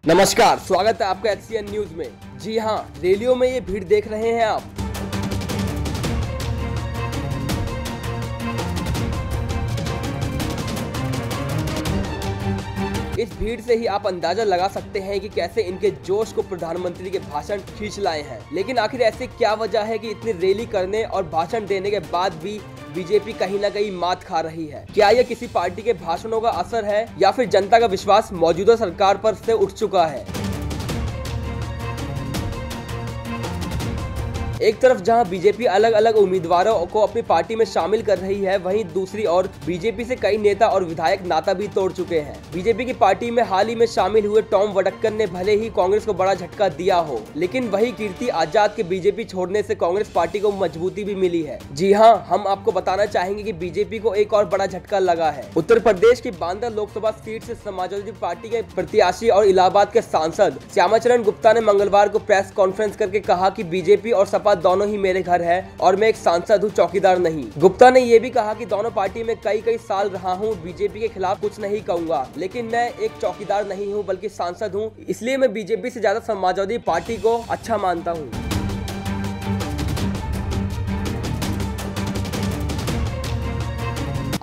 नमस्कार, स्वागत है आपका HCN न्यूज में। जी हां, रैलियों में ये भीड़ देख रहे हैं आप। इस भीड़ से ही आप अंदाजा लगा सकते हैं कि कैसे इनके जोश को प्रधानमंत्री के भाषण खींच लाए हैं। लेकिन आखिर ऐसी क्या वजह है कि इतनी रैली करने और भाषण देने के बाद भी बीजेपी कहीं ना कहीं मात खा रही है? क्या यह किसी पार्टी के भाषणों का असर है या फिर जनता का विश्वास मौजूदा सरकार पर से उठ चुका है? एक तरफ जहां बीजेपी अलग अलग उम्मीदवारों को अपनी पार्टी में शामिल कर रही है, वहीं दूसरी ओर बीजेपी से कई नेता और विधायक नाता भी तोड़ चुके हैं। बीजेपी की पार्टी में हाल ही में शामिल हुए टॉम वडक्कर ने भले ही कांग्रेस को बड़ा झटका दिया हो, लेकिन वही कीर्ति आजाद के बीजेपी छोड़ने से कांग्रेस पार्टी को मजबूती भी मिली है। जी हाँ, हम आपको बताना चाहेंगे कि बीजेपी को एक और बड़ा झटका लगा है। उत्तर प्रदेश की बांदा लोकसभा सीट से समाजवादी पार्टी के प्रत्याशी और इलाहाबाद के सांसद श्यामाचरण गुप्ता ने मंगलवार को प्रेस कॉन्फ्रेंस करके कहा कि बीजेपी और सपा दोनों ही मेरे घर है और मैं एक सांसद हूँ, चौकीदार नहीं। गुप्ता ने ये भी कहा कि दोनों पार्टी में कई साल रहा हूँ, बीजेपी के खिलाफ कुछ नहीं कहूंगा, लेकिन मैं एक चौकीदार नहीं हूँ बल्कि सांसद हूँ, इसलिए मैं बीजेपी से ज्यादा समाजवादी पार्टी को अच्छा मानता हूँ।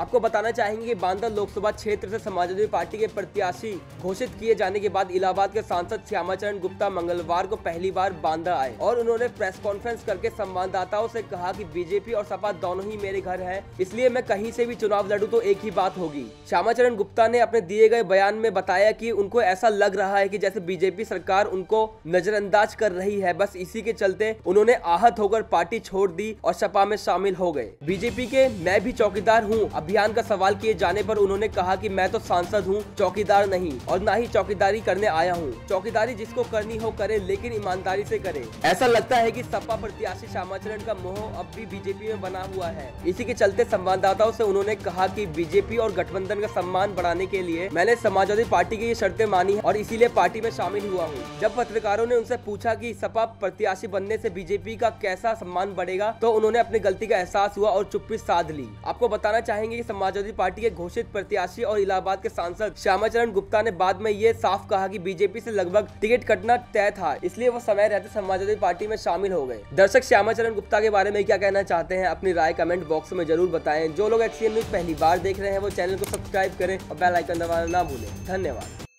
आपको बताना चाहेंगे कि बांदा लोकसभा क्षेत्र से समाजवादी पार्टी के प्रत्याशी घोषित किए जाने के बाद इलाहाबाद के सांसद श्यामाचरण गुप्ता मंगलवार को पहली बार बांदा आए और उन्होंने प्रेस कॉन्फ्रेंस करके संवाददाताओं से कहा कि बीजेपी और सपा दोनों ही मेरे घर है, इसलिए मैं कहीं से भी चुनाव लड़ूं तो एक ही बात होगी। श्यामाचरण गुप्ता ने अपने दिए गए बयान में बताया कि उनको ऐसा लग रहा है कि जैसे बीजेपी सरकार उनको नजरअंदाज कर रही है, बस इसी के चलते उन्होंने आहत होकर पार्टी छोड़ दी और सपा में शामिल हो गए। बीजेपी के मैं भी चौकीदार हूँ अभियान का सवाल किए जाने पर उन्होंने कहा कि मैं तो सांसद हूँ, चौकीदार नहीं, और ना ही चौकीदारी करने आया हूँ। चौकीदारी जिसको करनी हो करे, लेकिन ईमानदारी से करे। ऐसा लगता है कि सपा प्रत्याशी श्यामाचरण का मोह अब भी बीजेपी में बना हुआ है। इसी के चलते संवाददाताओं से उन्होंने कहा कि बीजेपी और गठबंधन का सम्मान बढ़ाने के लिए मैंने समाजवादी पार्टी की ये शर्तें मानी और इसीलिए पार्टी में शामिल हुआ हूँ। जब पत्रकारों ने उनसे पूछा कि सपा प्रत्याशी बनने से बीजेपी का कैसा सम्मान बढ़ेगा, तो उन्होंने अपनी गलती का एहसास हुआ और चुप्पी साध ली। आपको बताना चाहेंगे कि समाजवादी पार्टी के घोषित प्रत्याशी और इलाहाबाद के सांसद श्यामाचरण गुप्ता ने बाद में ये साफ कहा कि बीजेपी से लगभग टिकट कटना तय था, इसलिए वो समय रहते समाजवादी पार्टी में शामिल हो गए। दर्शक श्यामाचरण गुप्ता के बारे में क्या कहना चाहते हैं, अपनी राय कमेंट बॉक्स में जरूर बताएं। जो लोग HCN न्यूज पहली बार देख रहे हैं वो चैनल को सब्सक्राइब करें और बेल आइकन दबाना ना भूलें। धन्यवाद।